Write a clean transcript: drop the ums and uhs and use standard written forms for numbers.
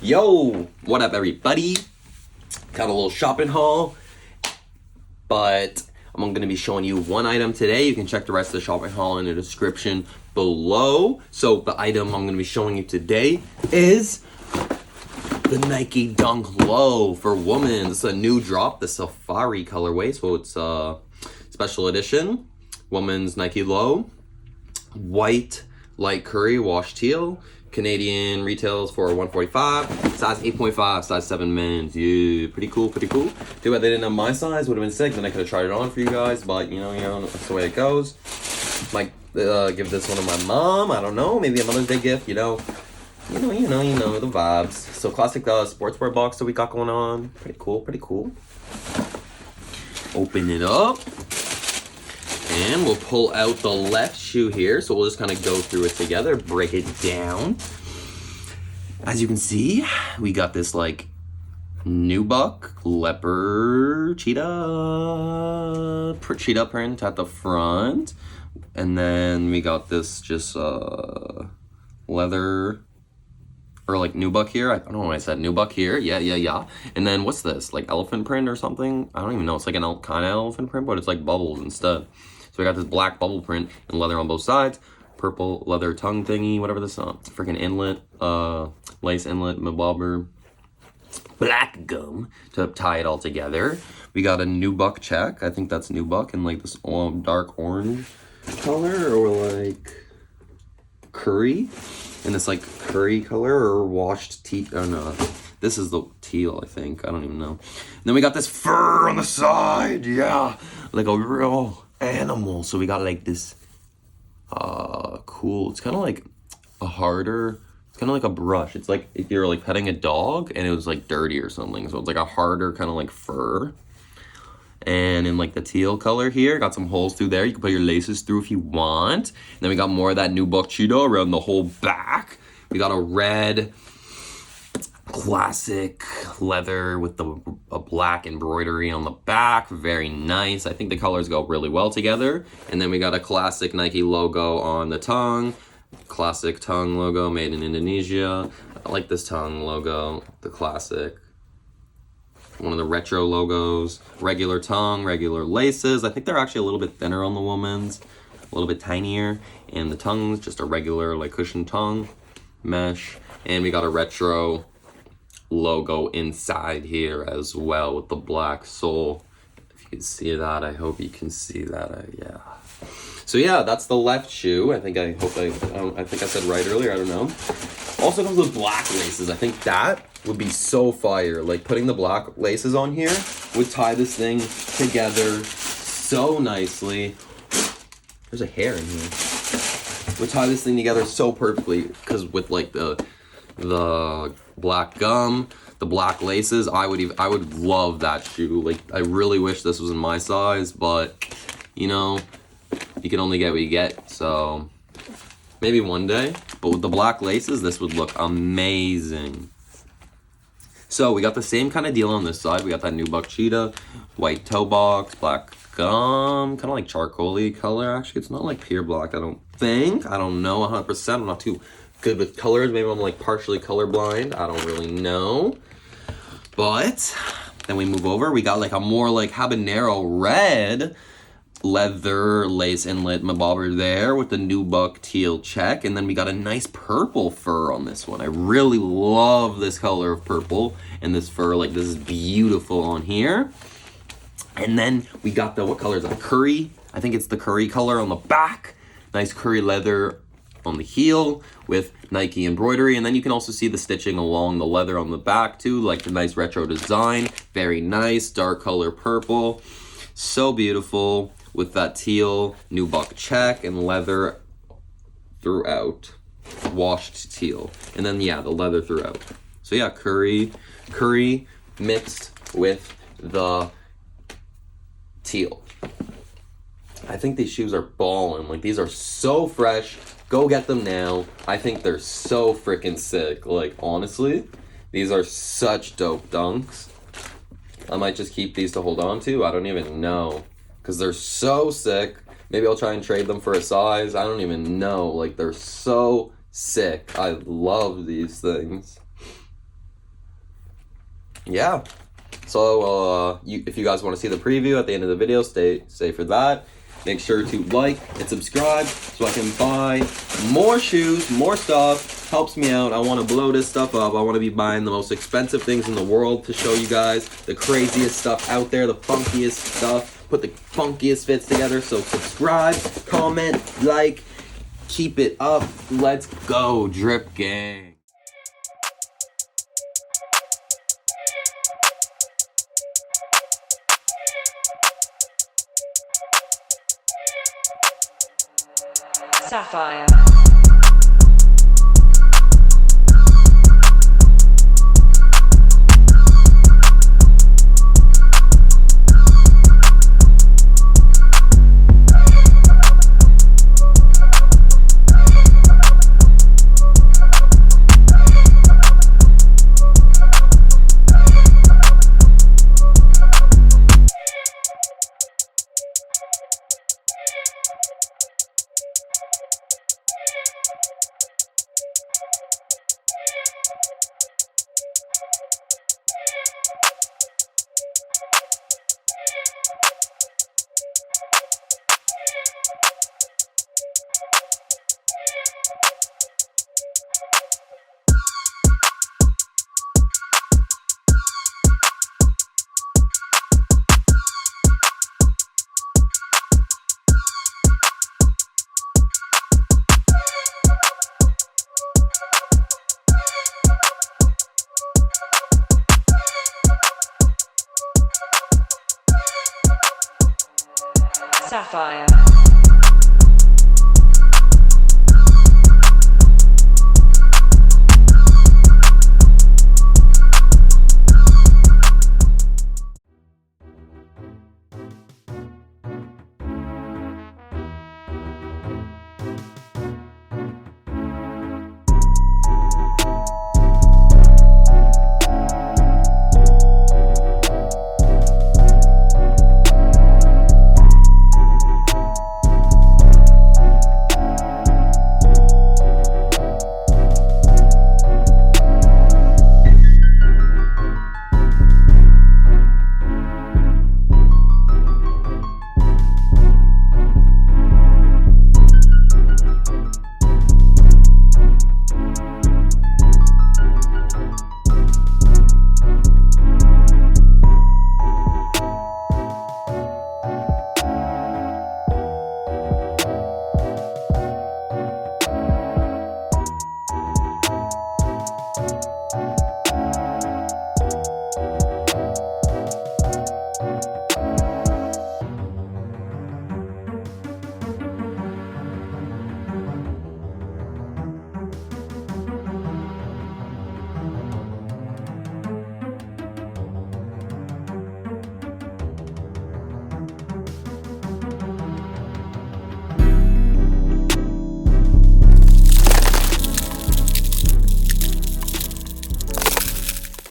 Yo, what up everybody? Got a little shopping haul, but I'm going to be showing you one item today. You can check the rest of the shopping haul in the description below. So the item I'm going to be showing you today is the Nike Dunk Low for women. This is a new drop, the Safari colorway, so it's a special edition. Women's Nike Low, white light curry wash teal. Canadian retails for $145, size 8.5, size 7 men's. Yeah, pretty cool, pretty cool. Too bad they didn't have my size, would have been sick, then I could have tried it on for you guys, but you know, that's the way it goes. Might give this one to my mom, I don't know, maybe a Mother's Day gift, you know, the vibes. So classic sportswear box that we got going on. Pretty cool, pretty cool. Open it up. And we'll pull out the left shoe here. So we'll just kind of go through it together, break it down. As you can see, we got this like nubuck leopard cheetah print at the front. And then we got this just leather or like nubuck here. I don't know why I said nubuck here. Yeah. And then what's this? Like elephant print or something? I don't even know. It's like an kind of elephant print, but it's like bubbles instead. So we got this black bubble print and leather on both sides, purple leather tongue thingy, whatever this is, freaking inlet, lace inlet, bobber, black gum to tie it all together. We got a nubuck check. I think that's nubuck in like this dark orange color or like curry, in this like curry color or washed tea. Oh no, this is the teal, I think. I don't even know. And then we got this fur on the side. Yeah, like a real animal. So we got like this cool, it's kind of like a harder, it's kind of like a brush. It's like if you're like petting a dog and it was like dirty or something, so it's like a harder kind of like fur. And in like the teal color here, got some holes through there. You can put your laces through if you want. And then we got more of that nubuck cheetah around the whole back. We got a red classic leather with a black embroidery on the back. Very nice. I think the colors go really well together. And then we got a classic Nike logo on the tongue. Classic tongue logo made in Indonesia. I like this tongue logo, the classic. One of the retro logos. Regular tongue, regular laces. I think they're actually a little bit thinner on the woman's. A little bit tinier. And the tongue's just a regular like cushion tongue. Mesh. And we got a retro logo inside here as well with the black sole. If you can see that, I hope you can see that. Yeah. So yeah, that's the left shoe. I think I said right earlier. I don't know. Also comes with black laces. I think that would be so fire. Like putting the black laces on here would tie this thing together so nicely. There's a hair in here. Would tie this thing together so perfectly because with like the black gum, the black laces, I would love that shoe. Like I really wish this was in my size, but you know, you can only get what you get. So maybe one day, but with the black laces, this would look amazing. So we got the same kind of deal on this side. We got that nubuck cheetah, white toe box, black gum, kind of like charcoal-y color. Actually, it's not like pure black, I don't think. I don't know 100%. I'm not too good with colors. Maybe I'm like partially colorblind. I don't really know. But then we move over. We got like a more like habanero red leather lace inlet bobber there with the nubuck teal check. And then we got a nice purple fur on this one. I really love this color of purple and this fur. Like this is beautiful on here. And then we got the, what color is that? Curry. I think it's the curry color on the back. Nice curry leather on the heel with Nike embroidery, and then you can also see the stitching along the leather on the back too, like the nice retro design. Very nice, dark color purple, so beautiful with that teal nubuck check and leather throughout, washed teal, and then yeah, the leather throughout. So yeah, curry mixed with the teal. I think these shoes are ballin'. Like these are so fresh. Go get them now. I think they're so freaking sick. Like honestly, these are such dope dunks. I might just keep these to hold on to. I don't even know, because they're so sick. Maybe I'll try and trade them for a size. I don't even know. Like they're so sick. I love these things. yeah. So if you guys want to see the preview at the end of the video, stay for that. Make sure to like and subscribe so I can buy more shoes, more stuff. Helps me out. I want to blow this stuff up. I want to be buying the most expensive things in the world to show you guys the craziest stuff out there, the funkiest stuff, put the funkiest fits together. So subscribe, comment, like, keep it up. Let's go, Drip Gang. Sapphire. Sapphire.